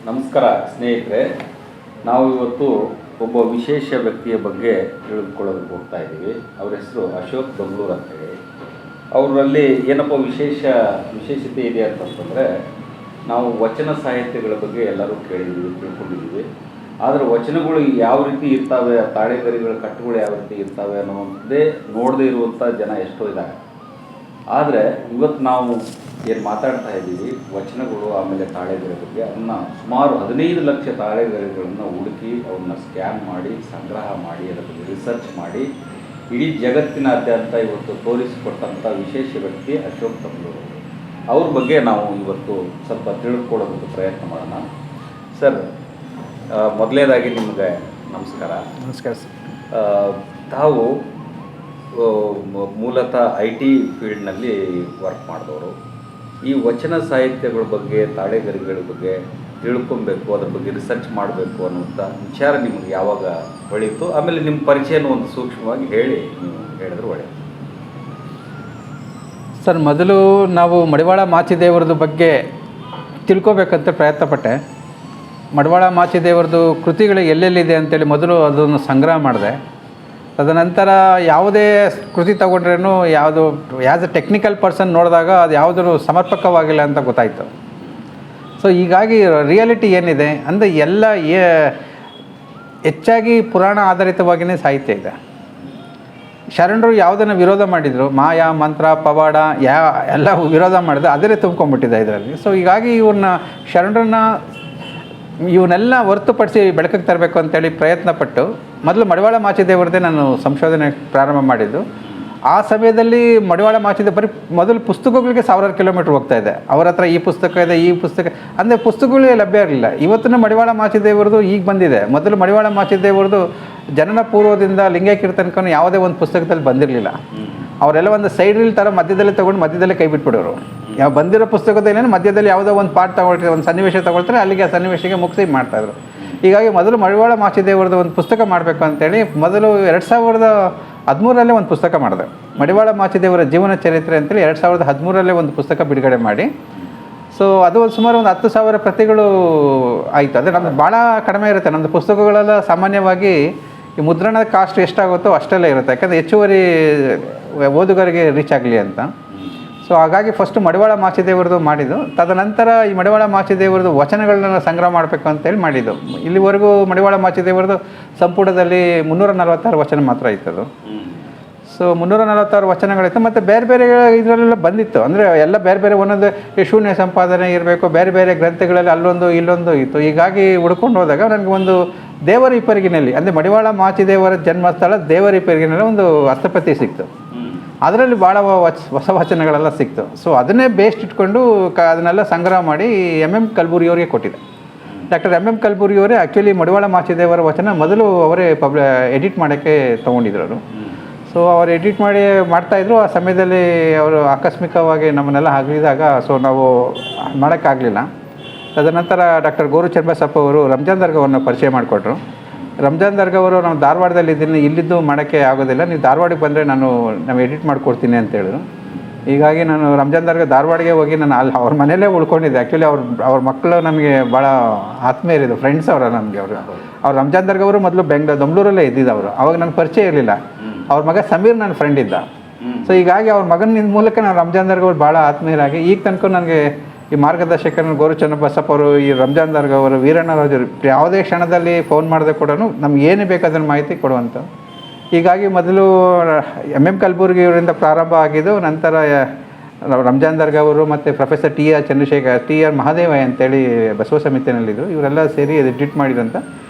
ನಮಸ್ಕಾರ ಸ್ನೇಹಿತರೆ. ನಾವು ಇವತ್ತು ಒಬ್ಬ ವಿಶೇಷ ವ್ಯಕ್ತಿಯ ಬಗ್ಗೆ ತಿಳಿದುಕೊಳ್ಳೋದಕ್ಕೆ ಹೋಗ್ತಾ ಇದ್ದೀವಿ. ಅವರ ಹೆಸರು ಅಶೋಕ್ ಬೆಂಗಳೂರು ಅಂತೇಳಿ. ಅವರಲ್ಲಿ ಏನಪ್ಪ ವಿಶೇಷತೆ ಇದೆ ಅಂತಂತಂದರೆ, ನಾವು ವಚನ ಸಾಹಿತ್ಯಗಳ ಬಗ್ಗೆ ಎಲ್ಲರೂ ಕೇಳಿದ್ದೀವಿ, ತಿಳ್ಕೊಂಡಿದ್ದೀವಿ. ಆದರೆ ವಚನಗಳು ಯಾವ ರೀತಿ ಇರ್ತವೆ, ತಾಳೆಗರಿಗಳ ಕಟ್ಟುಗಳು ಯಾವ ರೀತಿ ಇರ್ತವೆ ಅನ್ನೋದೇ ನೋಡದೇ ಇರುವಂಥ ಜನ ಎಷ್ಟೋ ಇದ್ದಾರೆ. ಆದರೆ ಇವತ್ತು ನಾವು ಏನು ಮಾತಾಡ್ತಾ ಇದ್ದೀವಿ ವಚನಗಳು ಆಮೇಲೆ ತಾಳೆಗರಿ ಬಗ್ಗೆ, ಅದನ್ನು ಸುಮಾರು 15 ಲಕ್ಷ ತಾಳೆಗರಿಗಳನ್ನು ಹುಡುಕಿ ಅವನ್ನ ಸ್ಕ್ಯಾನ್ ಮಾಡಿ ಸಂಗ್ರಹ ಮಾಡಿ ಅದರ ಬಗ್ಗೆ ರಿಸರ್ಚ್ ಮಾಡಿ ಇಡೀ ಜಗತ್ತಿನಾದ್ಯಂತ ಇವತ್ತು ತೋರಿಸಿಕೊಟ್ಟಂಥ ವಿಶೇಷ ವ್ಯಕ್ತಿ ಅಶೋಕ್ ಬೆಂಗಳೂರು. ಅವ್ರ ಬಗ್ಗೆ ನಾವು ಇವತ್ತು ಸ್ವಲ್ಪ ತಿಳಿದುಕೊಳ್ಳೋದಕ್ಕೆ ಪ್ರಯತ್ನ ಮಾಡೋಣ. ಸರ್, ಮೊದಲನೇದಾಗಿ ನಿಮಗೆ ನಮಸ್ಕಾರ. ನಮಸ್ಕಾರ ಸರ್. ತಾವು ಮೂಲತಃ IT ಫೀಲ್ಡ್ನಲ್ಲಿ ವರ್ಕ್ ಮಾಡಿದವರು. ಈ ವಚನ ಸಾಹಿತ್ಯಗಳ ಬಗ್ಗೆ, ತಾಳೆಗರಿಗಳ ಬಗ್ಗೆ ತಿಳ್ಕೊಬೇಕು, ಅದ್ರ ಬಗ್ಗೆ ರಿಸರ್ಚ್ ಮಾಡಬೇಕು ಅನ್ನುವಂಥ ವಿಚಾರ ನಿಮಗೆ ಯಾವಾಗ ಹೊಳೀತು? ಆಮೇಲೆ ನಿಮ್ಮ ಪರಿಚಯನೂ ಒಂದು ಸೂಕ್ಷ್ಮವಾಗಿ ಹೇಳಿ ನೀವು ಹೇಳಿದ್ರೆ ಒಳ್ಳೆಯದು. ಸರ್, ಮೊದಲು ನಾವು ಮಡಿವಾಳ ಮಾಚಿದೇವರದು ಬಗ್ಗೆ ತಿಳ್ಕೊಬೇಕಂತ ಪ್ರಯತ್ನಪಟ್ಟೆ. ಮಡಿವಾಳ ಮಾಚಿದೇವರದು ಕೃತಿಗಳು ಎಲ್ಲೆಲ್ಲಿದೆ ಅಂತೇಳಿ ಮೊದಲು ಅದನ್ನು ಸಂಗ್ರಹ ಮಾಡಿದೆ. ತದನಂತರ ಯಾವುದೇ ಕೃತಿ ತಗೊಂಡ್ರೂ ಯಾವುದು ಆ್ಯಸ್ ಎ ಟೆಕ್ನಿಕಲ್ ಪರ್ಸನ್ ನೋಡಿದಾಗ ಅದು ಯಾವುದೂ ಸಮರ್ಪಕವಾಗಿಲ್ಲ ಅಂತ ಗೊತ್ತಾಯಿತು. ಸೊ ಹೀಗಾಗಿ ರಿಯಾಲಿಟಿ ಏನಿದೆ ಅಂದರೆ ಎಲ್ಲ ಹೆಚ್ಚಾಗಿ ಪುರಾಣ ಆಧಾರಿತವಾಗಿಯೇ ಸಾಹಿತ್ಯ ಇದೆ. ಶರಣರು ಯಾವುದನ್ನು ವಿರೋಧ ಮಾಡಿದರು, ಮಾಯ ಮಂತ್ರ ಪವಾಡ ಎಲ್ಲ ವಿರೋಧ ಮಾಡಿದ್ರು, ಅದರೇ ತುಂಬ್ಕೊಂಡ್ಬಿಟ್ಟಿದೆ ಇದರಲ್ಲಿ. ಸೊ ಹೀಗಾಗಿ ಇವನ್ನೆಲ್ಲ ಹೊರತುಪಡಿಸಿ ಬೆಳಕಿಗೆ ತರಬೇಕು ಅಂತೇಳಿ ಪ್ರಯತ್ನಪಟ್ಟು ಮೊದಲು ಮಡಿವಾಳ ಮಾಚಿದೇವರದೇ ನಾನು ಸಂಶೋಧನೆ ಪ್ರಾರಂಭ ಮಾಡಿದ್ದು. ಆ ಸಮಯದಲ್ಲಿ ಮಡಿವಾಳ ಮಾಚಿದೇವ ಬರೀ ಮೊದಲು ಪುಸ್ತಕಗಳಿಗೆ 1000 ಕಿಲೋಮೀಟ್ರ್ ಹೋಗ್ತಾಯಿದೆ. ಅವರ ಹತ್ರ ಈ ಪುಸ್ತಕ ಇದೆ, ಈ ಪುಸ್ತಕ ಅಂದರೆ ಪುಸ್ತಕಗಳೇ ಲಭ್ಯ ಇರಲಿಲ್ಲ. ಇವತ್ತಿನ ಮಡಿವಾಳ ಮಾಚಿದೇವರದು ಈಗ ಬಂದಿದೆ. ಮೊದಲು ಮಡಿವಾಳ ಮಾಚಿದೇವರದು ಜನನ ಪೂರ್ವದಿಂದ ಲಿಂಗೈಕ್ಯರ ತನಕ ಯಾವುದೇ ಒಂದು ಪುಸ್ತಕದಲ್ಲಿ ಬಂದಿರಲಿಲ್ಲ. ಅವರೆಲ್ಲ ಒಂದು ಸೈಡ್ ರೀಲ್ ಥರ ಮಧ್ಯದಲ್ಲಿ ತೊಗೊಂಡು ಮಧ್ಯದಲ್ಲೇ ಕೈ ಬಿಟ್ಬಿಡೋರು. ಯಾವ ಬಂದಿರೋ ಪುಸ್ತಕದಲ್ಲಿ ಮಧ್ಯದಲ್ಲಿ ಯಾವುದೋ ಒಂದು ಪಾಠ ತಗೊಳ್ತಾರೆ, ಒಂದು ಸನ್ನಿವೇಶ ತಗೊಳ್ತಾರೆ, ಅಲ್ಲಿಗೆ ಆ ಸನ್ನಿವೇಶಕ್ಕೆ ಮುಗಿಸಿ ಮಾಡ್ತಾಯಿದ್ರು. ಹೀಗಾಗಿ ಮೊದಲು ಮಡಿವಾಳ ಮಾಚಿದೇವರದು ಒಂದು ಪುಸ್ತಕ ಮಾಡಬೇಕು ಅಂತೇಳಿ ಮೊದಲು 2013 ಒಂದು ಪುಸ್ತಕ ಮಾಡಿದೆ. ಮಡಿವಾಳ ಮಾಚಿದೇವರ ಜೀವನ ಚರಿತ್ರೆ ಅಂತೇಳಿ 2013 ಒಂದು ಪುಸ್ತಕ ಬಿಡುಗಡೆ ಮಾಡಿ. ಸೊ ಅದು ಒಂದು ಸುಮಾರು ಒಂದು 10,000 ಪ್ರತಿಗಳು ಆಯಿತು. ಅಂದರೆ ನಮ್ಮದು ಭಾಳ ಕಡಿಮೆ ಇರುತ್ತೆ. ನಮ್ಮದು ಪುಸ್ತಕಗಳೆಲ್ಲ ಸಾಮಾನ್ಯವಾಗಿ ಈ ಮುದ್ರಣದ ಕಾಸ್ಟ್ ಎಷ್ಟಾಗುತ್ತೋ ಅಷ್ಟೆಲ್ಲ ಇರುತ್ತೆ, ಯಾಕಂದರೆ ಹೆಚ್ಚುವರಿ ಓದುಗರಿಗೆ ರೀಚ್ ಆಗಲಿ ಅಂತ. ಸೊ ಹಾಗಾಗಿ ಫಸ್ಟು ಮಡಿವಾಳ ಮಾಚಿದೇವರದು ಮಾಡಿದ್ದು. ತದನಂತರ ಈ ಮಡಿವಾಳ ಮಾಚಿದೇವರದು ವಚನಗಳನ್ನ ಸಂಗ್ರಹ ಮಾಡಬೇಕು ಅಂತೇಳಿ ಮಾಡಿದ್ದು. ಇಲ್ಲಿವರೆಗೂ ಮಡಿವಾಳ ಮಾಚಿದೇವರದು ಸಂಪುಟದಲ್ಲಿ 346 ವಚನ ಮಾತ್ರ ಇತ್ತದು. ಸೊ 346 ವಚನಗಳಿತ್ತು. ಮತ್ತು ಬೇರೆ ಬೇರೆ ಇದರಲ್ಲೆಲ್ಲ ಬಂದಿತ್ತು. ಅಂದರೆ ಎಲ್ಲ ಬೇರೆ ಬೇರೆ ಒಂದೊಂದು ಶೂನ್ಯ ಸಂಪಾದನೆ ಇರಬೇಕು, ಬೇರೆ ಬೇರೆ ಗ್ರಂಥಗಳಲ್ಲಿ ಅಲ್ಲೊಂದು ಇಲ್ಲೊಂದು ಇತ್ತು. ಹೀಗಾಗಿ ಹುಡ್ಕೊಂಡು ಹೋದಾಗ ನನಗೆ ಒಂದು ದೇವರಿಪ್ಪರಿಗಿನಲ್ಲಿ, ಅಂದರೆ ಮಡಿವಾಳ ಮಾಚಿದೇವರ ಜನ್ಮಸ್ಥಳ ದೇವರಿಪ್ಪರಿಗಿನಲ್ಲಿ ಒಂದು ಹಸ್ತಪ್ರತಿ ಸಿಕ್ತು. ಅದರಲ್ಲಿ ಭಾಳ ಹೊಸ ವಚನಗಳೆಲ್ಲ ಸಿಕ್ತು. ಸೊ ಅದನ್ನೇ ಬೇಸ್ಟ್ ಇಟ್ಕೊಂಡು ಅದನ್ನೆಲ್ಲ ಸಂಗ್ರಹ ಮಾಡಿ MM ಕಲ್ಬುರ್ಗಿಯವರಿಗೆ ಕೊಟ್ಟಿದೆ. ಡಾಕ್ಟರ್ MM ಕಲ್ಬುರ್ಗಿಯವರೇ ಆ್ಯಕ್ಚುಲಿ ಮಡಿವಾಳ ಮಾಚಿದೇವರ ವಚನ ಮೊದಲು ಅವರೇ ಎಡಿಟ್ ಮಾಡೋಕ್ಕೆ ತೊಗೊಂಡಿದ್ರು ಅವರು. ಸೊ ಅವ್ರು ಎಡಿಟ್ ಮಾಡ್ತಾಯಿದ್ರು. ಆ ಸಮಯದಲ್ಲಿ ಅವರು ಆಕಸ್ಮಿಕವಾಗಿ ನಮ್ಮನ್ನೆಲ್ಲ ಆಗಲಿದಾಗ ಸೊ ನಾವು ಮಾಡೋಕ್ಕಾಗಲಿಲ್ಲ. ತದನಂತರ ಡಾಕ್ಟರ್ ಗೋರು ಚನ್ನಬಸಪ್ಪ ಅವರು ರಂಜಾನ್ ದರ್ಗಾವನ್ನು ಪರಿಚಯ ಮಾಡಿಕೊಟ್ರು. ರಂಜಾನ್ ದರ್ಗಾ ಅವರು ನಾವು ಧಾರವಾಡದಲ್ಲಿ ಇದ್ದೀನಿ, ಇಲ್ಲಿದ್ದು ಮಾಡೋಕ್ಕೆ ಆಗೋದಿಲ್ಲ, ನೀವು ಧಾರವಾಡಕ್ಕೆ ಬಂದರೆ ನಾವು ಎಡಿಟ್ ಮಾಡಿಕೊಡ್ತೀನಿ ಅಂತೇಳಿದ್ರು. ಹೀಗಾಗಿ ನಾನು ರಂಜಾನ್ ದರ್ಗಾ ಧಾರವಾಡಿಗೆ ಹೋಗಿ ನಾನು ಅಲ್ಲಿ ಅವ್ರ ಮನೆಯಲ್ಲೇ ಉಳ್ಕೊಂಡಿದ್ದೆ. ಆ್ಯಕ್ಚುಲಿ ಅವ್ರ ಮಕ್ಕಳು ನಮಗೆ ಭಾಳ ಆತ್ಮೀಯರಿದ್ದು, ಫ್ರೆಂಡ್ಸ್ ಅವರ ನಮಗೆ. ಅವ್ರು ರಂಜಾನ್ ದರ್ಗಾ ಅವರು ಮೊದಲು ದೊಂಬಳೂರಲ್ಲೇ ಇದ್ದಿದ್ದವರು. ಅವಾಗ ನನಗೆ ಪರಿಚಯ ಇರಲಿಲ್ಲ. ಅವ್ರ ಮಗ ಸಮೀರ್ ನನ್ನ ಫ್ರೆಂಡ್ ಇದ್ದ. ಸೊ ಹೀಗಾಗಿ ಅವ್ರ ಮಗನ ಮೂಲಕ ನಾನು ರಂಜಾನ್ ದರ್ಗಾ ಅವ್ರು ಭಾಳ ಆತ್ಮೀಯರಾಗಿ ಈಗ ತನಕ ನನಗೆ ಈ ಮಾರ್ಗದರ್ಶಕನ ಗೋರು ಚನ್ನಬಸಪ್ಪ ಅವರು, ಈ ರಂಜಾನ್ ದರ್ಗಾ ಅವರು, ವೀರಣ್ಣರಾಜರು ಯಾವುದೇ ಕ್ಷಣದಲ್ಲಿ ಫೋನ್ ಮಾಡಿದೆ ಕೂಡ ನಮ್ಗೆ ಏನೇ ಬೇಕಾದನ್ನು ಮಾಹಿತಿ ಕೊಡುವಂಥ. ಹೀಗಾಗಿ ಮೊದಲು MM ಕಲ್ಬುರ್ಗಿಯವರಿಂದ ಪ್ರಾರಂಭ ಆಗಿದ್ದು. ನಂತರ ರಂಜಾನ್ ದರ್ಗಾ ಅವರು ಮತ್ತು ಪ್ರೊಫೆಸರ್ TR ಮಹಾದೇವಯ್ಯ ಅಂತೇಳಿ ಬಸವ ಸಮಿತಿಯಲ್ಲಿದ್ದರು. ಇವರೆಲ್ಲ ಸೇರಿ ಎಡಿಟ್ ಮಾಡಿದಂಥ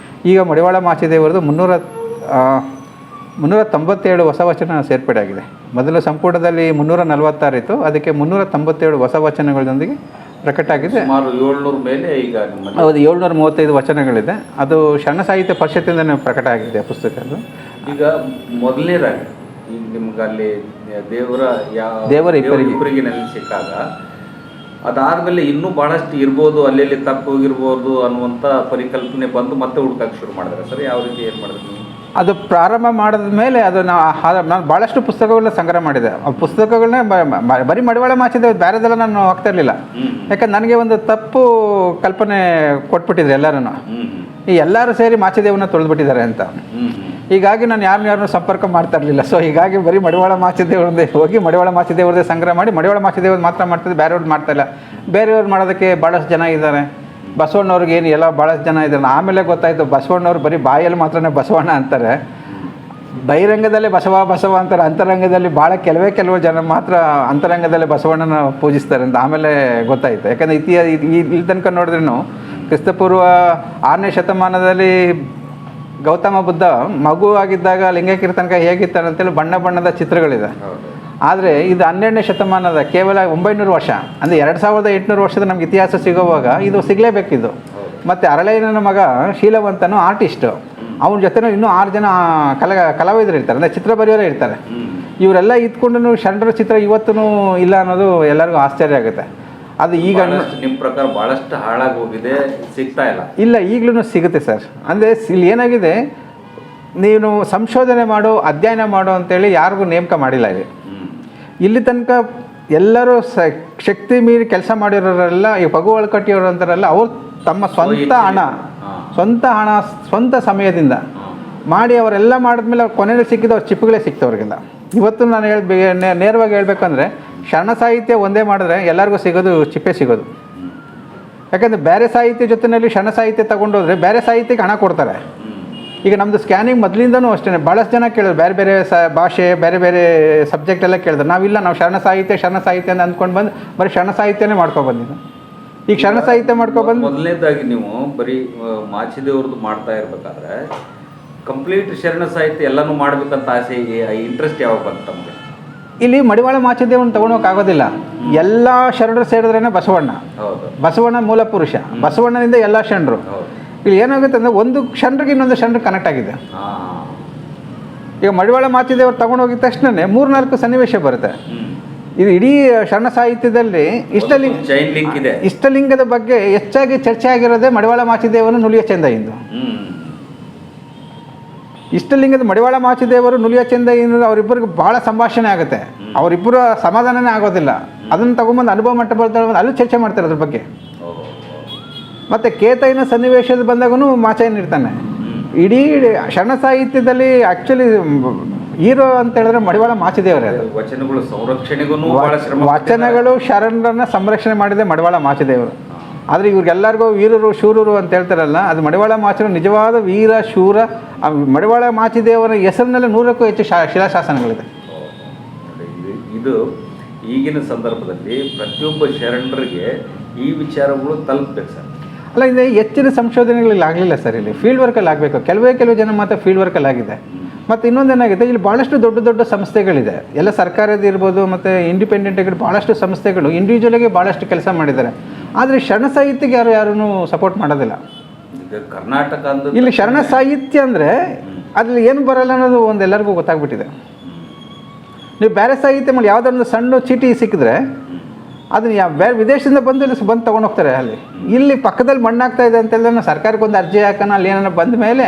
ಈಗ ಮಡಿವಾಳ ಮಾಚಿದೇವರದು 397 ಹೊಸ ವಚನ ಸೇರ್ಪಡೆ ಆಗಿದೆ. ಮೊದಲು ಸಂಪುಟದಲ್ಲಿ 346 ಇತ್ತು, ಅದಕ್ಕೆ 397 ಹೊಸ ವಚನಗಳೊಂದಿಗೆ ಪ್ರಕಟ ಆಗಿದೆ. ಸುಮಾರು 700 ಮೇಲೆ ಈಗ ಹೌದು, 735 ವಚನಗಳಿದೆ. ಅದು ಶರಣ ಸಾಹಿತ್ಯ ಪರಿಷತ್ತಿಂದ ಪ್ರಕಟ ಆಗಿದೆ ಪುಸ್ತಕ. ಅದು ಈಗ ಮೊದಲನೇದಾಗಿ ಈಗ ನಿಮ್ಗೆ ಅಲ್ಲಿ ದೇವರ ಇಬ್ಬರಿಗಿನಲ್ಲಿ ಸಿಕ್ಕಾಗ ಅದಾದಮೇಲೆ ಇನ್ನೂ ಭಾಳಷ್ಟು ಇರ್ಬೋದು, ಅಲ್ಲೆಲ್ಲಿ ತಪ್ಪು ಹೋಗಿರ್ಬೋದು ಅನ್ನುವಂಥ ಪರಿಕಲ್ಪನೆ ಬಂದು ಮತ್ತೆ ಹುಡುಕಕ್ಕೆ ಶುರು ಮಾಡಿದ್ರೆ ಸರ್, ಯಾವ ರೀತಿ ಏನು ಮಾಡಿದ್ರೆ ನೀವು? ಅದು ಪ್ರಾರಂಭ ಮಾಡಿದ ಮೇಲೆ ಅದು ನಾನು ಭಾಳಷ್ಟು ಪುಸ್ತಕಗಳನ್ನ ಸಂಗ್ರಹ ಮಾಡಿದೆ. ಆ ಪುಸ್ತಕಗಳನ್ನ ಬರೀ ಮಡಿವಾಳ ಮಾಚಿದೇವ, ಬೇರೆದೆಲ್ಲ ನಾನು ಹೋಗ್ತಾ ಇರಲಿಲ್ಲ. ಯಾಕಂದ್ರೆ ನನಗೆ ಒಂದು ತಪ್ಪು ಕಲ್ಪನೆ ಕೊಟ್ಬಿಟ್ಟಿದ್ರು ಎಲ್ಲರೂ. ಈ ಎಲ್ಲರೂ ಸೇರಿ ಮಾಚಿದೇವನ ತೊಳೆದ್ಬಿಟ್ಟಿದ್ದಾರೆ ಅಂತ. ಹೀಗಾಗಿ ನಾನು ಯಾರನ್ನೂ ಸಂಪರ್ಕ ಮಾಡ್ತಾ ಇರಲಿಲ್ಲ. ಸೊ ಹೀಗಾಗಿ ಬರೀ ಮಡಿವಾಳ ಮಾಚಿದೇವ್ರದ್ದೇ ಹೋಗಿ ಮಡಿವಾಳ ಮಾಚಿದೇವ್ರದ್ದೇ ಸಂಗ್ರಹ ಮಾಡಿ ಮಡಿವಾಳ ಮಾಚಿದೇವ್ರದ್ದು ಮಾತ್ರ ಮಾಡ್ತಿದ್ದೆ, ಬೇರೆಯವ್ರದ್ದು ಮಾಡ್ತಾಯಿಲ್ಲ. ಬೇರೆಯವ್ರು ಮಾಡೋದಕ್ಕೆ ಭಾಳಷ್ಟು ಜನ ಇದ್ದಾರೆ. ಬಸವಣ್ಣವ್ರಿಗೆ ಏನು ಎಲ್ಲ ಭಾಳಷ್ಟು ಜನ ಇದ್ದಾರೆ. ಆಮೇಲೆ ಗೊತ್ತಾಯಿತು ಬಸವಣ್ಣವ್ರು ಬರೀ ಬಾಯಲ್ಲಿ ಮಾತ್ರನೇ ಬಸವಣ್ಣ ಅಂತಾರೆ, ಬಹಿರಂಗದಲ್ಲಿ ಬಸವ ಅಂತಾರೆ, ಅಂತರಂಗದಲ್ಲಿ ಭಾಳ ಕೆಲವು ಜನ ಮಾತ್ರ ಅಂತರಂಗದಲ್ಲಿ ಬಸವಣ್ಣನ ಪೂಜಿಸ್ತಾರೆ ಅಂತ ಆಮೇಲೆ ಗೊತ್ತಾಯಿತು. ಯಾಕಂದರೆ ಇಲ್ಲಿ ತನಕ ನೋಡಿದ್ರೂ ಕ್ರಿಸ್ತಪೂರ್ವ 6ನೇ ಶತಮಾನದಲ್ಲಿ ಗೌತಮ ಬುದ್ಧ ಮಗು ಆಗಿದ್ದಾಗ ಲಿಂಗೈಕ್ಯರ ತನಕ ಹೇಗಿರ್ತಾನೆ ಅಂತೇಳಿ ಬಣ್ಣದ ಚಿತ್ರಗಳಿದೆ. ಆದರೆ ಇದು 12ನೇ ಶತಮಾನದ ಕೇವಲ 900 ವರ್ಷ, ಅಂದರೆ 2800 ವರ್ಷದ ನಮ್ಗೆ ಇತಿಹಾಸ ಸಿಗೋವಾಗ ಇದು ಸಿಗಲೇಬೇಕಿದ್ದು. ಮತ್ತು ಅರಳಯ್ಯನ ಮಗ ಶೀಲವಂತನು ಆರ್ಟಿಸ್ಟು, ಅವನ ಜೊತೆ ಇನ್ನೂ 6 ಜನ ಕಲಾವಿದರು ಇರ್ತಾರೆ, ಅಂದರೆ ಚಿತ್ರ ಬರೆಯೋರೇ ಇರ್ತಾರೆ. ಇವರೆಲ್ಲ ಇದ್ಕೊಂಡು ಶರಣರ ಚಿತ್ರ ಇವತ್ತೂ ಇಲ್ಲ ಅನ್ನೋದು ಎಲ್ಲರಿಗೂ ಆಶ್ಚರ್ಯ ಆಗುತ್ತೆ. ಅದು ಈಗ ನಿಮ್ಮ ಪ್ರಕಾರ ಭಾಳಷ್ಟು ಹಾಳಾಗಿ ಹೋಗಿದೆ, ಸಿಗ್ತಾ ಇಲ್ಲ. ಈಗಲೂ ಸಿಗುತ್ತೆ ಸರ್. ಅಂದರೆ ಇಲ್ಲಿ ಏನಾಗಿದೆ, ನೀನು ಸಂಶೋಧನೆ ಮಾಡು, ಅಧ್ಯಯನ ಮಾಡು ಅಂತೇಳಿ ಯಾರಿಗೂ ನೇಮಕ ಮಾಡಿಲ್ಲ. ಇಲ್ಲಿ ತನಕ ಎಲ್ಲರೂ ಶಕ್ತಿ ಮೀರಿ ಕೆಲಸ ಮಾಡಿರೋರೆಲ್ಲ ಈ ಪಗುವಳ ಕಟ್ಟಿಯವರು ಅಂತಾರಲ್ಲ, ಅವ್ರು ತಮ್ಮ ಸ್ವಂತ ಹಣ ಸ್ವಂತ ಸಮಯದಿಂದ ಮಾಡಿ ಅವರೆಲ್ಲ ಮಾಡಿದ್ಮೇಲೆ ಅವ್ರು ಕೊನೆಯಲ್ಲಿ ಸಿಕ್ಕಿದ್ದು ಅವ್ರ ಚಿಪ್ಪುಗಳೇ ಸಿಕ್ತವ್ರಿಗೆಲ್ಲ. ಇವತ್ತು ನಾನು ನೇರವಾಗಿ ಹೇಳ್ಬೇಕಂದ್ರೆ ಶರಣ ಸಾಹಿತ್ಯ ಒಂದೇ ಮಾಡಿದ್ರೆ ಎಲ್ಲರಿಗೂ ಸಿಗೋದು ಚಿಪ್ಪೆ ಸಿಗೋದು. ಯಾಕಂದರೆ ಬೇರೆ ಸಾಹಿತ್ಯ ಜೊತೆಯಲ್ಲಿ ಶರಣ ಸಾಹಿತ್ಯ ತೊಗೊಂಡೋದ್ರೆ ಬೇರೆ ಸಾಹಿತ್ಯಕ್ಕೆ ಹಣ ಕೊಡ್ತಾರೆ. ಈಗ ನಮ್ಮದು ಸ್ಕ್ಯಾನಿಂಗ್ ಮೊದಲಿಂದನೂ ಅಷ್ಟೇ, ಭಾಳಷ್ಟು ಜನ ಕೇಳಿದ್ರು, ಬೇರೆ ಭಾಷೆ ಬೇರೆ ಸಬ್ಜೆಕ್ಟ್ ಎಲ್ಲ ಕೇಳಿದ್ರು. ನಾವು ಶರಣ ಸಾಹಿತ್ಯ ಅಂತ ಅಂದ್ಕೊಂಡು ಬಂದು ಬರೀ ಶರಣ ಸಾಹಿತ್ಯನೇ ಮಾಡ್ಕೊಬಂದಿದ್ದು. ಈಗ ಶರಣ ಸಾಹಿತ್ಯ ಮಾಡ್ಕೊಬಂದು ಮೊದಲನೇದಾಗಿ ನೀವು ಬರೀ ಮಾಚಿದೇವ್ರದ್ದು ಮಾಡ್ತಾ ಇರ್ಬೇಕಾದ್ರೆ ಕಂಪ್ಲೀಟ್ ಶರಣ ಸಾಹಿತ್ಯ ಎಲ್ಲನೂ ಮಾಡ್ಬೇಕಂತ ಆಸೆ, ಇಂಟ್ರೆಸ್ಟ್ ಯಾವಾಗ ಬಂತು ತಮಗೆ? ಇಲ್ಲಿ ಮಡಿವಾಳ ಮಾಚಿದೇವನ ತೊಗೊಳೋಕ್ಕಾಗೋದಿಲ್ಲ. ಎಲ್ಲ ಶರಣರು ಸೇರಿದ್ರೇ ಬಸವಣ್ಣ ಮೂಲ ಪುರುಷ. ಬಸವಣ್ಣನಿಂದ ಎಲ್ಲ ಶರಣರು. ಇಲ್ಲಿ ಏನಾಗುತ್ತೆ ಅಂದರೆ ಒಂದು ಶರಣರಿಗೆ ಇನ್ನೊಂದು ಶರಣರು ಕನೆಕ್ಟ್ ಆಗಿದೆ. ಈಗ ಮಡಿವಾಳ ಮಾಚಿದೇವರು ತಗೊಂಡೋಗಿದ ತಕ್ಷಣ 3-4 ಸನ್ನಿವೇಶ ಬರುತ್ತೆ. ಇದು ಇಡೀ ಶರಣ ಸಾಹಿತ್ಯದಲ್ಲಿ ಇಷ್ಟಲಿಂಗದ ಬಗ್ಗೆ ಹೆಚ್ಚಾಗಿ ಚರ್ಚೆ ಆಗಿರೋದೇ ಮಡಿವಾಳ ಮಾಚಿದೇವನು ನುಲಿಯ ಚೆಂದಾಯಿಂದು. ಇಷ್ಟಲಿಂಗದ ಮಡಿವಾಳ ಮಾಚಿದೇವರು ನುಲಿಯ ಚೆಂದಾಯಿಂದ ಅವರಿಬ್ಬರಿಗೆ ಭಾಳ ಸಂಭಾಷಣೆ ಆಗುತ್ತೆ. ಅವರಿಬ್ಬರು ಸಮಾಧಾನನೇ ಆಗೋದಿಲ್ಲ. ಅದನ್ನು ತಗೊಂಬಂದು ಅನುಭವ ಮಂಟಪದಲ್ಲಿ ಅಲ್ಲೂ ಚರ್ಚೆ ಮಾಡ್ತಾರೆ ಅದ್ರ ಬಗ್ಗೆ. ಮತ್ತು ಕೇತಯ್ಯನ ಸನ್ನಿವೇಶದ ಬಂದಾಗೂ ಮಾಚಯ್ಯನ ಇರ್ತಾನೆ. ಇಡೀ ಶರಣ ಸಾಹಿತ್ಯದಲ್ಲಿ ಆ್ಯಕ್ಚುಲಿ ಹೀರೋ ಅಂತ ಹೇಳಿದ್ರೆ ಮಡಿವಾಳ ಮಾಚಿದೇವರೇ. ವಚನಗಳು ಶರಣರನ್ನು ಸಂರಕ್ಷಣೆ ಮಾಡಿದೆ ಮಡಿವಾಳ ಮಾಚಿದೇವರು. ಆದರೆ ಇವ್ರಿಗೆಲ್ಲರಿಗೂ ವೀರರು ಶೂರರು ಅಂತ ಹೇಳ್ತಾರಲ್ಲ, ಅದು ಮಡಿವಾಳ ಮಾಚಿನ ನಿಜವಾದ ವೀರ ಶೂರ. ಮಡಿವಾಳ ಮಾಚಿದೇವರ ಹೆಸರಿನಲ್ಲಿ 100ಕ್ಕೂ ಹೆಚ್ಚು ಶಿಲಾಶಾಸನಗಳಿದೆ. ಇದು ಈಗಿನ ಸಂದರ್ಭದಲ್ಲಿ ಪ್ರತಿಯೊಬ್ಬ ಶರಣರಿಗೆ ಈ ವಿಚಾರಗಳು ತಲುಪಬೇಕು ಸರ್. ಅಲ್ಲ, ಇದು ಹೆಚ್ಚಿನ ಸಂಶೋಧನೆಗಳಲ್ಲಿ ಆಗಲಿಲ್ಲ ಸರ್. ಇಲ್ಲಿ ಫೀಲ್ಡ್ ವರ್ಕಲ್ಲಿ ಆಗಬೇಕು. ಕೆಲವು ಜನ ಮಾತ್ರ ಫೀಲ್ಡ್ ವರ್ಕಲ್ಲಿ ಆಗಿದೆ. ಮತ್ತು ಇನ್ನೊಂದೇನಾಗಿದೆ, ಇಲ್ಲಿ ಭಾಳಷ್ಟು ದೊಡ್ಡ ಸಂಸ್ಥೆಗಳಿದೆ. ಎಲ್ಲ ಸರ್ಕಾರದ ಇರ್ಬೋದು, ಮತ್ತು ಇಂಡಿಪೆಂಡೆಂಟ್ಗಳು ಭಾಳಷ್ಟು ಸಂಸ್ಥೆಗಳು ಇಂಡಿವಿಜುವಲಾಗಿ ಭಾಳಷ್ಟು ಕೆಲಸ ಮಾಡಿದ್ದಾರೆ. ಆದರೆ ಶರಣ ಸಾಹಿತ್ಯಕ್ಕೆ ಯಾರೂ ಸಪೋರ್ಟ್ ಮಾಡೋದಿಲ್ಲ. ಕರ್ನಾಟಕ ಇಲ್ಲಿ ಶರಣ ಸಾಹಿತ್ಯ ಅಂದರೆ ಅದ್ರಲ್ಲಿ ಏನು ಬರಲ್ಲ ಅನ್ನೋದು ಎಲ್ಲರಿಗೂ ಗೊತ್ತಾಗ್ಬಿಟ್ಟಿದೆ. ನೀವು ಬೇರೆ ಸಾಹಿತ್ಯ ಮಾಡಿ ಯಾವುದೊಂದು ಸಣ್ಣ ಚೀಟಿ ಸಿಕ್ಕಿದ್ರೆ ಅದನ್ನು ಬೇರೆ ವಿದೇಶದಿಂದ ಬಂದು ತೊಗೊಂಡು ಹೋಗ್ತಾರೆ. ಇಲ್ಲಿ ಪಕ್ಕದಲ್ಲಿ ಮಣ್ಣಾಗ್ತಾ ಇದೆ ಅಂತೆಲ್ಲ ಸರ್ಕಾರಕ್ಕೆ ಒಂದು ಅರ್ಜಿ ಹಾಕೋಣ, ಅಲ್ಲಿ ಏನಾರ ಬಂದ ಮೇಲೆ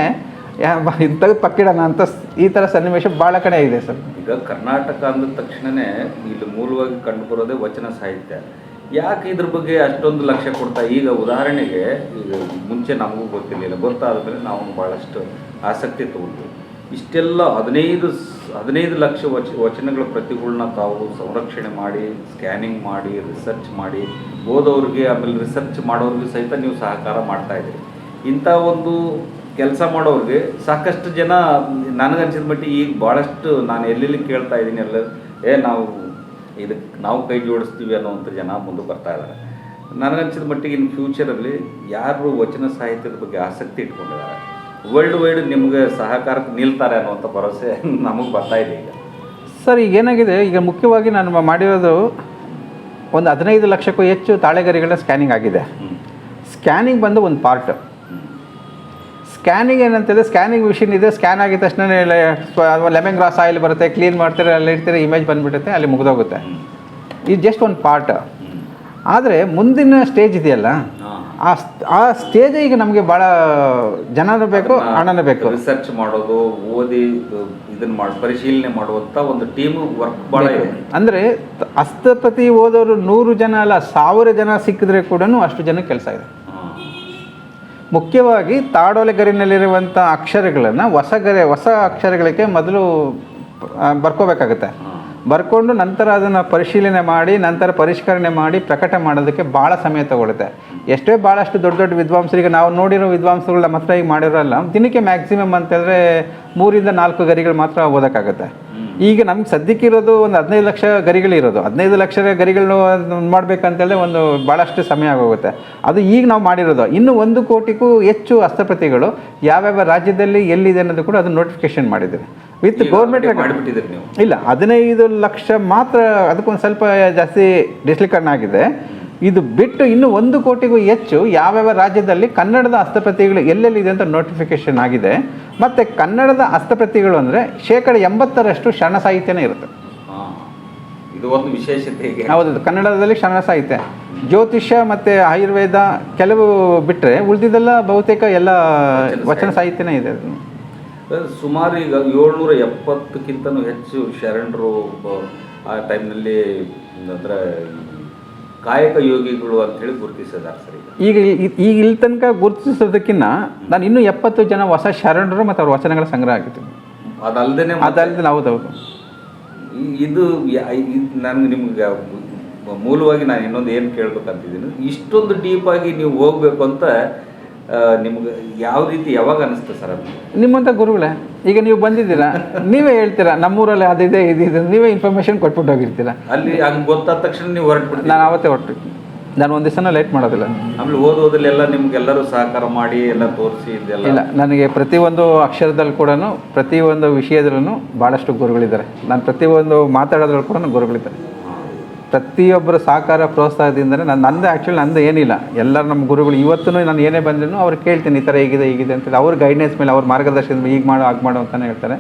ತೆಗೆದು ಪಕ್ಕಿಡೋಣ ಅಂತ ಈ ಥರ ಸನ್ನಿವೇಶ ಭಾಳ ಕಡೆ ಇದೆ ಸರ್. ಈಗ ಕರ್ನಾಟಕ ಅಂದ ತಕ್ಷಣವೇ ಇಲ್ಲಿ ಮೂಲವಾಗಿ ಕಂಡುಬರೋದೇ ವಚನ ಸಾಹಿತ್ಯ. ಯಾಕೆ ಇದ್ರ ಬಗ್ಗೆ ಅಷ್ಟೊಂದು ಲಕ್ಷ್ಯ ಕೊಡ್ತಾ? ಈಗ ಉದಾಹರಣೆಗೆ, ಈಗ ಮುಂಚೆ ನಮಗೂ ಗೊತ್ತಿರಲಿಲ್ಲ, ಗೊತ್ತಾದ ಮೇಲೆ ನಾವು ಭಾಳಷ್ಟು ಆಸಕ್ತಿ ತಗೊಂಡು ಇಷ್ಟೆಲ್ಲ 15 ಲಕ್ಷ ವಚನಗಳ ಪ್ರತಿಗಳನ್ನ ತಾವು ಸಂರಕ್ಷಣೆ ಮಾಡಿ, ಸ್ಕ್ಯಾನಿಂಗ್ ಮಾಡಿ, ರಿಸರ್ಚ್ ಮಾಡಿ, ಓದೋರಿಗೆ ಆಮೇಲೆ ರಿಸರ್ಚ್ ಮಾಡೋರಿಗೆ ಸಹಿತ ನೀವು ಸಹಕಾರ ಮಾಡ್ತಾಯಿದ್ದೀರಿ. ಇಂಥ ಒಂದು ಕೆಲಸ ಮಾಡೋರಿಗೆ ಸಾಕಷ್ಟು ಜನ ನನಗನ್ಸಿದ ಮಟ್ಟಿಗೆ ಈಗ ಭಾಳಷ್ಟು ನಾನು ಎಲ್ಲೆಲ್ಲಿ ಕೇಳ್ತಾ ಇದ್ದೀನಿ ಇದಕ್ಕೆ ನಾವು ಕೈ ಜೋಡಿಸ್ತೀವಿ ಅನ್ನೋವಂಥ ಜನ ಮುಂದೆ ಬರ್ತಾ ಇದ್ದಾರೆ. ನನಗನ್ಸಿದ ಮಟ್ಟಿಗೆ ಇನ್ನು ಫ್ಯೂಚರಲ್ಲಿ ಯಾರು ವಚನ ಸಾಹಿತ್ಯದ ಬಗ್ಗೆ ಆಸಕ್ತಿ ಇಟ್ಕೊಂಡಿದ್ದಾರೆ, ವರ್ಲ್ಡ್ ವೈಡ್ ನಿಮಗೆ ಸಹಕಾರಕ್ಕೆ ನಿಲ್ತಾರೆ ಅನ್ನೋವಂಥ ಭರವಸೆ ನಮಗೆ ಬರ್ತಾ ಇದೆ ಈಗ ಸರ್. ಈಗ ಏನಾಗಿದೆ, ಈಗ ಮುಖ್ಯವಾಗಿ ನಾನು ಮಾಡಿರೋದು ಒಂದು 15 ಲಕ್ಷಕ್ಕೂ ಹೆಚ್ಚು ತಾಳೆಗರಿಗಳ ಸ್ಕ್ಯಾನಿಂಗ್ ಆಗಿದೆ. ಸ್ಕ್ಯಾನಿಂಗ್ ಬಂದು ಒಂದು ಪಾರ್ಟ್. ಸ್ಕ್ಯಾನಿಂಗ್ ಏನಂತಂದರೆ, ಸ್ಕ್ಯಾನಿಂಗ್ ಮಿಷಿನ್ ಇದೆ. ಸ್ಕ್ಯಾನ್ ಆಗಿದ ತಕ್ಷಣ ಲೆಮನ್ ಗ್ರಾಸ್ ಆಯಿಲ್ ಬರುತ್ತೆ, ಕ್ಲೀನ್ ಮಾಡ್ತಾರೆ, ಅಲ್ಲಿ ಇಡ್ತಾರೆ, ಇಮೇಜ್ ಬಂದುಬಿಡುತ್ತೆ, ಅಲ್ಲಿ ಮುಗಿದೋಗುತ್ತೆ. ಇದು ಜಸ್ಟ್ ಒಂದು ಪಾರ್ಟ್. ಆದರೆ ಮುಂದಿನ ಸ್ಟೇಜ್ ಇದೆಯಲ್ಲ, ಆ ಸ್ಟೇಜ್ ಈಗ ನಮಗೆ ಭಾಳ ಜನನೂ ಬೇಕು, ಹಣನೂ ಬೇಕು. ರಿಸರ್ಚ್ ಮಾಡೋದು, ಓದಿ ಇದನ್ನ ಪರಿಶೀಲನೆ ಮಾಡುವಂಥ ಒಂದು ಟೀಮ್ ವರ್ಕ್ ಭಾಳ ಇದೆ. ಅಂದರೆ ಹಸ್ತಪತಿ ಓದೋರು 100 ಜನ ಅಲ್ಲ 1000 ಜನ ಸಿಕ್ಕಿದ್ರೆ ಕೂಡ ಅಷ್ಟು ಜನ ಕೆಲಸ ಇದೆ. ಮುಖ್ಯವಾಗಿ ತಾಡೋಲೆಗರಿನಲ್ಲಿರುವಂಥ ಅಕ್ಷರಗಳನ್ನು ಹೊಸ ಅಕ್ಷರಗಳಿಗೆ ಮೊದಲು ಬರ್ಕೋಬೇಕಾಗುತ್ತೆ. ಬರ್ಕೊಂಡು ನಂತರ ಅದನ್ನು ಪರಿಶೀಲನೆ ಮಾಡಿ ನಂತರ ಪರಿಷ್ಕರಣೆ ಮಾಡಿ ಪ್ರಕಟ ಮಾಡೋದಕ್ಕೆ ಭಾಳ ಸಮಯ ತಗೊಳುತ್ತೆ. ಎಷ್ಟೇ ಭಾಳಷ್ಟು ದೊಡ್ಡ ದೊಡ್ಡ ವಿದ್ವಾಂಸರಿಗೆ ನಾವು ನೋಡಿರೋ ವಿದ್ವಾಂಸಗಳು ನಮ್ಮ ಹತ್ರ ಈಗ ಮಾಡಿರೋಲ್ಲ. ದಿನಕ್ಕೆ ಮ್ಯಾಕ್ಸಿಮಮ್ ಅಂತಂದರೆ 3 ರಿಂದ 4 ಗರಿಗಳು ಮಾತ್ರ ಓದೋಕ್ಕಾಗುತ್ತೆ. ಈಗ ನಮ್ಗೆ ಸದ್ಯಕ್ಕಿರೋದು ಒಂದು 15 ಲಕ್ಷ ಗರಿಗಳಿರೋದು. 15 ಲಕ್ಷ ಗರಿಗಳು ಮಾಡಬೇಕಂತೇಳಿದ್ರೆ ಒಂದು ಭಾಳಷ್ಟು ಸಮಯ ಆಗೋಗುತ್ತೆ. ಅದು ಈಗ ನಾವು ಮಾಡಿರೋದು. ಇನ್ನು 1 ಕೋಟಿಗೂ ಹೆಚ್ಚು ಹಸ್ತಪ್ರತಿಗಳು ಯಾವ್ಯಾವ ರಾಜ್ಯದಲ್ಲಿ ಎಲ್ಲಿದೆ ಅನ್ನೋದು ಕೂಡ ಅದನ್ನು ನೋಟಿಫಿಕೇಶನ್ ಮಾಡಿದ್ದೀವಿ ವಿತ್ ಗೌರ್ಮೆಂಟ್. ಇಲ್ಲ, 15 ಲಕ್ಷ ಮಾತ್ರ, ಅದಕ್ಕೊಂದು ಸ್ವಲ್ಪ ಜಾಸ್ತಿ ಡಿಸ್ಲೀಕರಣ ಆಗಿದೆ. ಇದು ಬಿಟ್ಟು ಇನ್ನು 1 ಕೋಟಿಗೂ ಹೆಚ್ಚು ಯಾವ್ಯಾವ ರಾಜ್ಯದಲ್ಲಿ ಕನ್ನಡದ ಹಸ್ತಪ್ರತಿಗಳು ಎಲ್ಲೆಲ್ಲಿದೆ ಅಂತ ನೋಟಿಫಿಕೇಶನ್ ಆಗಿದೆ. ಮತ್ತು ಕನ್ನಡದ ಹಸ್ತಪ್ರತಿಗಳು ಅಂದರೆ 80% ಶರಣ ಸಾಹಿತ್ಯನೇ ಇರುತ್ತೆ. ಇದು ಒಂದು ವಿಶೇಷತೆ. ಹೌದು, ಕನ್ನಡದಲ್ಲಿ ಶರಣ ಸಾಹಿತ್ಯ, ಜ್ಯೋತಿಷ್ಯ ಮತ್ತು ಆಯುರ್ವೇದ ಕೆಲವು ಬಿಟ್ಟರೆ ಉಳಿದಿದ್ದೆಲ್ಲ ಬಹುತೇಕ ಎಲ್ಲ ವಚನ ಸಾಹಿತ್ಯನೇ ಇದೆ. ಸುಮಾರು ಈಗ 770ಕ್ಕಿಂತನೂ ಹೆಚ್ಚು ಶರಣರು ಆ ಟೈಮ್ನಲ್ಲಿ ಅಂದರೆ ಕಾಯಕ ಯೋಗಿಗಳು ಅಂಥೇಳಿ ಗುರುತಿಸಿದ್ದಾರೆ ಸರ್. ಈಗ ಇಲ್ಲಿ ತನಕ ಗುರುತಿಸೋದಕ್ಕಿಂತ ನಾನು ಇನ್ನೂ 70 ಜನ ಹೊಸ ಶರಣರು ಮತ್ತು ಅವ್ರ ವಚನಗಳ ಸಂಗ್ರಹ ಆಗಿತ್ತು. ಅದಲ್ಲದೆ ಹೌದೌದು. ಇದು ನನಗೆ ನಿಮ್ಗೆ ಮೂಲವಾಗಿ ನಾನು ಇನ್ನೊಂದು ಏನು ಕೇಳ್ಬೇಕಂತಿದ್ದೀನಿ, ಇಷ್ಟೊಂದು ಡೀಪಾಗಿ ನೀವು ಹೋಗ್ಬೇಕು ಅಂತ ನಿಮ್ಗೆ ಯಾವ ರೀತಿ ಯಾವಾಗ ಅನಿಸ್ತು ಸರ್? ಅದು ನಿಮ್ಮಂಥ ಗುರುಗಳೇ, ಈಗ ನೀವು ಬಂದಿದ್ದೀರಾ, ನೀವೇ ಹೇಳ್ತೀರಾ ನಮ್ಮೂರಲ್ಲಿ ಅದಿದೆ ಇದಿದೆ, ನೀವೇ ಇನ್ಫಾರ್ಮೇಷನ್ ಕೊಟ್ಬಿಟ್ಟು ಹೋಗಿರ್ತೀರಾ. ಅಲ್ಲಿ ಹಂಗೆ ಗೊತ್ತಾದ ತಕ್ಷಣ ನೀವು ಹೊರಟ್ಬಿಡ್ತೀವಿ. ನಾನು ಅವತ್ತೇ ಹೊರಟು, ನಾನು ಒಂದು ದಿವಸ ಲೇಟ್ ಮಾಡೋದಿಲ್ಲ. ಆಮೇಲೆ ಓದೋದಲ್ಲೆಲ್ಲ ನಿಮ್ಗೆಲ್ಲರೂ ಸಹಕಾರ ಮಾಡಿ ಎಲ್ಲ ತೋರಿಸಿ ಇದೆಲ್ಲ? ಇಲ್ಲ, ನನಗೆ ಪ್ರತಿಯೊಂದು ಅಕ್ಷರದಲ್ಲಿ ಕೂಡ ಪ್ರತಿಯೊಂದು ವಿಷಯದಲ್ಲೂ ಭಾಳಷ್ಟು ಗುರುಗಳಿದ್ದಾರೆ. ನಾನು ಪ್ರತಿಯೊಂದು ಮಾತಾಡೋದ್ರಲ್ಲಿ ಕೂಡ ಗುರುಗಳಿದ್ದಾರೆ. ಪ್ರತಿಯೊಬ್ಬರ ಸಹಕಾರ ಪ್ರೋತ್ಸಾಹದಿಂದಲೇ ನಂದು ಆ್ಯಕ್ಚುಲಿ ನಂದು ಏನಿಲ್ಲ, ಎಲ್ಲರೂ ನಮ್ಮ ಗುರುಗಳು ಇವತ್ತೂ ನಾನು ಏನೇ ಬಂದ್ರೂ ಅವ್ರು ಕೇಳ್ತೀನಿ ಈ ಥರ ಹೀಗಿದೆ ಅಂತೇಳಿ ಅವ್ರ ಗೈಡೆನ್ಸ್ ಮೇಲೆ ಅವ್ರ ಮಾರ್ಗದರ್ಶನದ ಈಗ ಮಾಡೋ ಆಗ ಮಾಡೋ ಅಂತಲೇ ಹೇಳ್ತಾರೆ.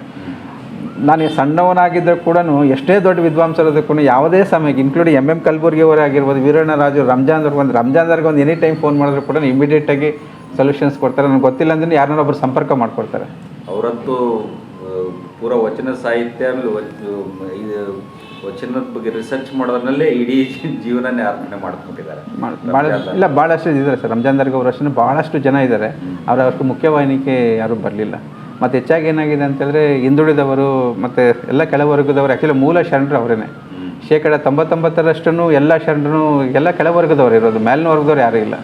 ನಾನು ಸಣ್ಣವನಾಗಿದ್ದರೂ ಕೂಡ ಎಷ್ಟೇ ದೊಡ್ಡ ವಿದ್ವಾಂಸರದ್ದು ಕೂಡ ಯಾವುದೇ ಸಮಯಕ್ಕೆ ಇನ್ಕ್ಲೂಡಿಂಗ್ MM ಕಲಬುರ್ಗಿ ಅವರೇ ಆಗಿರ್ಬೋದು, ವೀರಣ್ಣ ರಾಜು, ರಂಜಾನ್ದವ್ರಿಗೆ ಒಂದು ಎನಿ ಟೈಮ್ ಫೋನ್ ಮಾಡಿದ್ರು ಕೂಡ ಇಮಿಡಿಯೇಟಾಗಿ ಸೊಲ್ಯೂಷನ್ಸ್ ಕೊಡ್ತಾರೆ. ನನಗೆ ಗೊತ್ತಿಲ್ಲ ಅಂದರೆ ಯಾರನ್ನೊಬ್ಬರು ಸಂಪರ್ಕ ಮಾಡಿಕೊಡ್ತಾರೆ. ಅವರಂತೂ ಪೂರ ವಚನ ಸಾಹಿತ್ಯ ವಚನದ ಬಗ್ಗೆ ರಿಸರ್ಚ್ ಮಾಡೋದ್ರಲ್ಲೇ ಇಡೀ ಜೀವನನೇ ಅರ್ಪಣೆ ಮಾಡ್ಕೊಂಡಿದ್ದಾರೆ. ಇಲ್ಲ, ಭಾಳಷ್ಟು ಇದ್ದಾರೆ ಸರ್. ರಂಜಾನ್ದರ್ಗ ಅವ್ರ ಅಷ್ಟೇ ಭಾಳಷ್ಟು ಜನ ಇದ್ದಾರೆ. ಅವರಷ್ಟು ಮುಖ್ಯವಾಹಿನಿಗೆ ಯಾರೂ ಬರಲಿಲ್ಲ. ಮತ್ತು ಹೆಚ್ಚಾಗಿ ಏನಾಗಿದೆ ಅಂತೇಳಿದ್ರೆ ಹಿಂದುಳಿದವರು ಮತ್ತು ಎಲ್ಲ ಕೆಳವರ್ಗದವರು ಆ್ಯಕ್ಚುಲಿ ಮೂಲ ಶರಣರು ಅವರೇ. 99% ಎಲ್ಲ ಶರಣರು ಎಲ್ಲ ಕೆಳವರ್ಗದವ್ರು ಇರೋದು, ಮೇಲಿನ ವರ್ಗದವ್ರು ಯಾರೂ ಇಲ್ಲ.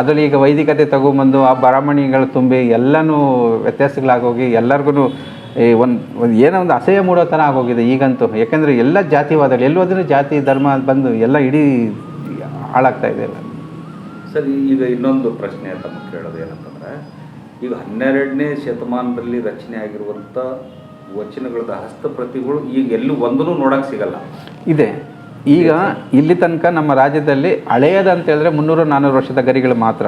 ಅದರಲ್ಲಿ ಈಗ ವೈದಿಕತೆ ತಗೊಂಬಂದು ಆ ಬ್ರಾಹ್ಮಣಿಗಳು ತುಂಬಿ ಎಲ್ಲನೂ ವ್ಯತ್ಯಾಸಗಳಾಗೋಗಿ ಎಲ್ಲರಿಗೂ ಒಂದು ಏನೋ ಒಂದು ಅಸಹ್ಯ ಮೂಡೋ ಥರ ಆಗೋಗಿದೆ ಈಗಂತೂ. ಯಾಕೆಂದರೆ ಎಲ್ಲ ಜಾತಿವಾದಗಳು ಎಲ್ಲೋದ್ರೂ ಜಾತಿ ಧರ್ಮ ಬಂದು ಎಲ್ಲ ಇಡೀ ಹಾಳಾಗ್ತಾ ಇದೆ ಎಲ್ಲ. ಸರ್, ಈಗ ಇನ್ನೊಂದು ಪ್ರಶ್ನೆ ತಮಗೆ ಕೇಳೋದು ಏನಂತಂದರೆ, ಈಗ 12ನೇ ಶತಮಾನದಲ್ಲಿ ರಚನೆ ಆಗಿರುವಂಥ ವಚನಗಳದ ಹಸ್ತಪ್ರತಿಗಳು ಈಗ ಎಲ್ಲೂ ಒಂದೂ ನೋಡೋಕ್ಕೆ ಸಿಗಲ್ಲ. ಇದೆ. ಈಗ ಇಲ್ಲಿ ತನಕ ನಮ್ಮ ರಾಜ್ಯದಲ್ಲಿ ಹಳೆಯದು ಅಂತ ಹೇಳಿದ್ರೆ 300-400 ವರ್ಷದ ಗರಿಗಳು ಮಾತ್ರ.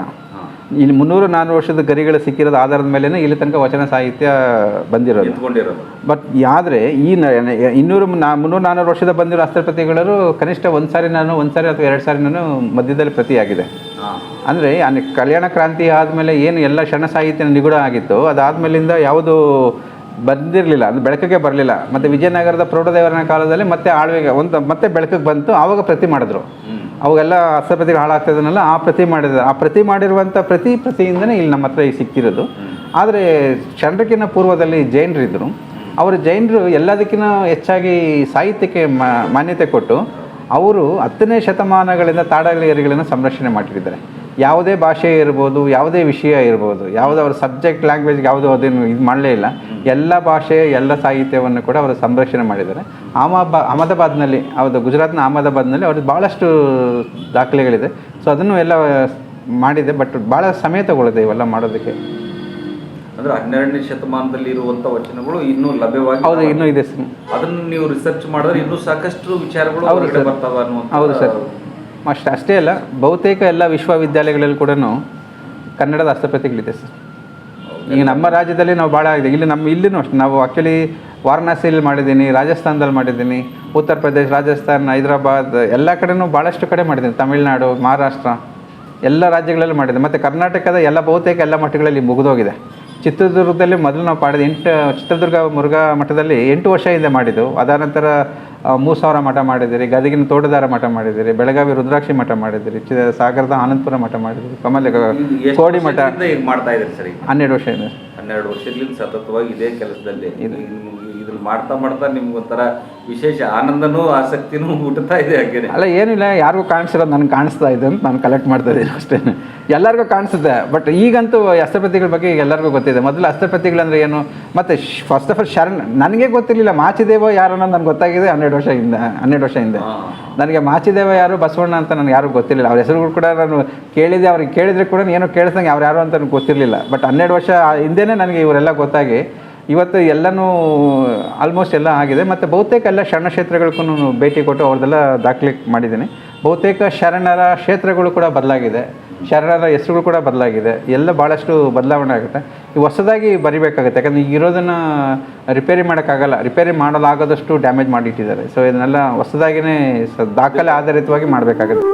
ಇಲ್ಲಿ 300-400 ವರ್ಷದ ಗರಿಗಳು ಸಿಕ್ಕಿರೋದು ಆಧಾರದ ಮೇಲೆ ಇಲ್ಲಿ ತನಕ ವಚನ ಸಾಹಿತ್ಯ ಬಂದಿರೋದು. ಬಟ್ ಆದರೆ ಈ 300-400 ವರ್ಷದ ಬಂದಿರೋ ಹಸ್ತಪ್ರತಿಗಳು ಕನಿಷ್ಠ ಒಂದು ಸಾರಿ ಅಥವಾ 2 ಸಾರಿ ಮಧ್ಯದಲ್ಲಿ ಪ್ರತಿಯಾಗಿದೆ. ಅಂದರೆ ಕಲ್ಯಾಣ ಕ್ರಾಂತಿ ಆದಮೇಲೆ ಏನು ಎಲ್ಲ ಶರಣ ಸಾಹಿತ್ಯ ನಿಗೂಢ ಆಗಿತ್ತು, ಅದಾದಮೇಲಿಂದ ಯಾವುದು ಬಂದಿರಲಿಲ್ಲ, ಅದು ಬೆಳಕಿಗೆ ಬರಲಿಲ್ಲ. ಮತ್ತು ವಿಜಯನಗರದ ಪ್ರೌಢದೇವರನ ಕಾಲದಲ್ಲಿ ಮತ್ತೆ ಆಳ್ವಿಕೆ ಮತ್ತೆ ಬೆಳಕಿಗೆ ಬಂತು, ಆವಾಗ ಪ್ರತಿ ಮಾಡಿದ್ರು. ಅವಾಗೆಲ್ಲ ಹಸ್ತಪ್ರತಿಗಳು ಹಾಳಾಗ್ತದನ್ನೆಲ್ಲ ಆ ಪ್ರತಿ ಮಾಡಿದ್ರು. ಆ ಪ್ರತಿ ಮಾಡಿರುವಂಥ ಪ್ರತಿಯಿಂದನೇ ಇಲ್ಲಿ ನಮ್ಮ ಹತ್ರ ಈಗ ಸಿಕ್ಕಿರೋದು. ಆದರೆ ಶರಣರಿಗಿನ್ನ ಪೂರ್ವದಲ್ಲಿ ಜೈನರಿದ್ದರು. ಅವರು ಜೈನರು ಎಲ್ಲದಕ್ಕಿಂತ ಹೆಚ್ಚಾಗಿ ಸಾಹಿತ್ಯಕ್ಕೆ ಮಾನ್ಯತೆ ಕೊಟ್ಟು ಅವರು 10ನೇ ಶತಮಾನಗಳಿಂದ ತಾಡಗರಿಗಳನ್ನು ಸಂರಕ್ಷಣೆ ಮಾಡಿದ್ದಾರೆ. ಯಾವುದೇ ಭಾಷೆ ಇರ್ಬೋದು, ಯಾವುದೇ ವಿಷಯ ಇರ್ಬೋದು, ಯಾವುದೋ ಅವ್ರ ಸಬ್ಜೆಕ್ಟ್ ಲ್ಯಾಂಗ್ವೇಜ್ಗೆ ಯಾವುದೋ ಅದೇನು ಇದು ಮಾಡಲೇ ಇಲ್ಲ. ಎಲ್ಲ ಭಾಷೆ ಎಲ್ಲ ಸಾಹಿತ್ಯವನ್ನು ಕೂಡ ಅವರು ಸಂರಕ್ಷಣೆ ಮಾಡಿದ್ದಾರೆ. ಅಹಮದಾಬಾದ್ನಲ್ಲಿ, ಹೌದು, ಗುಜರಾತ್ನ ಅಹಮದಾಬಾದ್ನಲ್ಲಿ ಅವ್ರದ್ದು ಭಾಳಷ್ಟು ದಾಖಲೆಗಳಿದೆ. ಸೊ ಅದನ್ನು ಎಲ್ಲ ಮಾಡಿದೆ. ಬಟ್ ಭಾಳ ಸಮಯ ತಗೊಳ್ಳುತ್ತೆ ಇವೆಲ್ಲ ಮಾಡೋದಕ್ಕೆ. ಅಂದರೆ 12ನೇ ಶತಮಾನದಲ್ಲಿ ಇರುವಂಥ ವಚನಗಳು ಇನ್ನೂ ಲಭ್ಯವಾಗಿ? ಹೌದು, ಇನ್ನೂ ಇದೆ ಸರ್. ಅದನ್ನು ನೀವು ರಿಸರ್ಚ್ ಮಾಡಿದ್ರೆ ಇನ್ನೂ ಸಾಕಷ್ಟು ವಿಚಾರಗಳು ಬರ್ತಾವೆ ಅನ್ನುವಂಥ. ಹೌದು ಸರ್. ಅಷ್ಟೇ ಅಲ್ಲ, ಬಹುತೇಕ ಎಲ್ಲ ವಿಶ್ವವಿದ್ಯಾಲಯಗಳಲ್ಲಿ ಕೂಡ ಕನ್ನಡದ ಹಸ್ತಪ್ರತಿಗಳಿದೆ ಸರ್. ಈಗ ನಮ್ಮ ರಾಜ್ಯದಲ್ಲಿ ನಾವು ಭಾಳ ಆಗಿದೆ. ಇಲ್ಲಿನೂ ಅಷ್ಟೇ. ನಾವು ಆ್ಯಕ್ಚುಲಿ ವಾರಣಾಸಿಯಲ್ಲಿ ಮಾಡಿದ್ದೀನಿ, ರಾಜಸ್ಥಾನದಲ್ಲಿ ಮಾಡಿದ್ದೀನಿ, ಉತ್ತರ ಪ್ರದೇಶ, ರಾಜಸ್ಥಾನ್, ಹೈದರಾಬಾದ್ ಎಲ್ಲ ಕಡೆನೂ ಭಾಳಷ್ಟು ಕಡೆ ಮಾಡಿದ್ದೀನಿ. ತಮಿಳ್ನಾಡು, ಮಹಾರಾಷ್ಟ್ರ ಎಲ್ಲ ರಾಜ್ಯಗಳಲ್ಲೂ ಮಾಡಿದೆ. ಮತ್ತು ಕರ್ನಾಟಕದ ಬಹುತೇಕ ಎಲ್ಲ ಮಠಗಳಲ್ಲಿ ಮುಗಿದೋಗಿದೆ. ಚಿತ್ರದುರ್ಗದಲ್ಲಿ ಮೊದಲು ನಾವು ಮಾಡಿದ ಚಿತ್ರದುರ್ಗ ಮುರುಘಾ ಮಠದಲ್ಲಿ 8 ವರ್ಷ ಹಿಂದೆ ಮಾಡಿದ್ದು. ಅದಾದ ನಂತರ 3000 ಮಠ ಮಾಡಿದಿರಿ, ಗದಗಿನ ತೋಟದಾರ ಮಠ ಮಾಡಿದಿರಿ, ಬೆಳಗಾವಿ ರುದ್ರಾಕ್ಷಿ ಮಠ ಮಾಡಿದಿರಿ, ಸಾಗರದ ಆನಂದಪುರ ಮಠ ಮಾಡಿದಿರಿ, ಕೋಡಿ ಮಠ ಈಗ ಮಾಡ್ತಾ ಇದ್ದೀರಿ ಸರ್? 12 ವರ್ಷ ಇದೆ. 12 ವರ್ಷದಿಂದ ಸತತವಾಗಿ ಇದೇ ಕೆಲಸದಲ್ಲಿ ಇದನ್ನ ಮಾಡ್ತಾ ಮಾಡ್ತಾ ನಿಮ್ಗೆ ಒಂಥರ ವಿಶೇಷ ಆನಂದನೂ ಆಸಕ್ತಿನೂ ಹುಟ್ಟುತ್ತಾ ಇದೆ ಹಾಗೇನೆ. ಅಲ್ಲ, ಏನಿಲ್ಲ, ಯಾರಿಗೂ ಕಾಣಿಸಿರೋದು ನನಗೆ ಕಾಣಿಸ್ತಾ ಇದೆ ಅಂತ ನಾನು ಕಲೆಕ್ಟ್ ಮಾಡ್ತಾ ಇದ್ದೀನಿ ಅಷ್ಟೇ. ಎಲ್ಲರಿಗೂ ಕಾಣಿಸುತ್ತೆ. ಬಟ್ ಈಗಂತೂ ಅಷ್ಟಪತಿಗಳ ಬಗ್ಗೆ ಈಗ ಎಲ್ಲರಿಗೂ ಗೊತ್ತಿದೆ. ಮೊದಲು ಅಷ್ಟಪತಿಗಳಂದ್ರೆ ಏನು, ಮತ್ತು ಫಸ್ಟ್ ಆಫ್ ಆಲ್ ಶರಣ್ ನನಗೆ ಗೊತ್ತಿರಲಿಲ್ಲ. ಮಾಚಿದೇವ ಯಾರು ಅನ್ನೋದು ನನಗೆ ಗೊತ್ತಾಗಿದೆ 12 ವರ್ಷ ಹಿಂದೆ. ನನಗೆ ಮಾಚಿದೇವ ಯಾರು, ಬಸವಣ್ಣ ಅಂತ ನನಗೆ ಯಾರು ಗೊತ್ತಿರಲಿಲ್ಲ. ಅವ್ರ ಹೆಸರುಗಳು ಕೂಡ ನಾನು ಕೇಳಿದೆ. ಅವ್ರಿಗೆ ಕೇಳಿದ್ರೆ ಕೂಡ ಏನೋ ಕೇಳಿಸ್ದಂಗೆ ಅವ್ರು ಯಾರು ಅಂತ ನನಗೆ ಗೊತ್ತಿರಲಿಲ್ಲ. ಬಟ್ 12 ವರ್ಷ ಹಿಂದೆಯೇ ನನಗೆ ಇವರೆಲ್ಲ ಗೊತ್ತಾಗಿ ಇವತ್ತು ಎಲ್ಲನೂ ಆಲ್ಮೋಸ್ಟ್ ಎಲ್ಲ ಆಗಿದೆ. ಮತ್ತು ಬಹುತೇಕ ಎಲ್ಲ ಶರಣ ಕ್ಷೇತ್ರಗಳಿಗೂ ಭೇಟಿ ಕೊಟ್ಟು ಅವ್ರದ್ದೆಲ್ಲ ದಾಖಲೆ ಮಾಡಿದ್ದೀನಿ. ಬಹುತೇಕ ಶರಣರ ಕ್ಷೇತ್ರಗಳು ಕೂಡ ಬದಲಾಗಿದೆ, ಶರಣರ ಹೆಸರುಗಳು ಕೂಡ ಬದಲಾಗಿದೆ. ಎಲ್ಲ ಭಾಳಷ್ಟು ಬದಲಾವಣೆ ಆಗುತ್ತೆ. ಈ ಹೊಸದಾಗಿ ಬರಿಬೇಕಾಗುತ್ತೆ. ಯಾಕಂದರೆ ಈಗ ಇರೋದನ್ನು ರಿಪೇರಿ ಮಾಡೋಕ್ಕಾಗಲ್ಲ. ರಿಪೇರಿ ಮಾಡಲಾಗದಷ್ಟು ಡ್ಯಾಮೇಜ್ ಮಾಡಿಟ್ಟಿದ್ದಾರೆ. ಸೊ ಇದನ್ನೆಲ್ಲ ಹೊಸದಾಗಿಯೇ ದಾಖಲೆ ಆಧಾರಿತವಾಗಿ ಮಾಡಬೇಕಾಗುತ್ತೆ.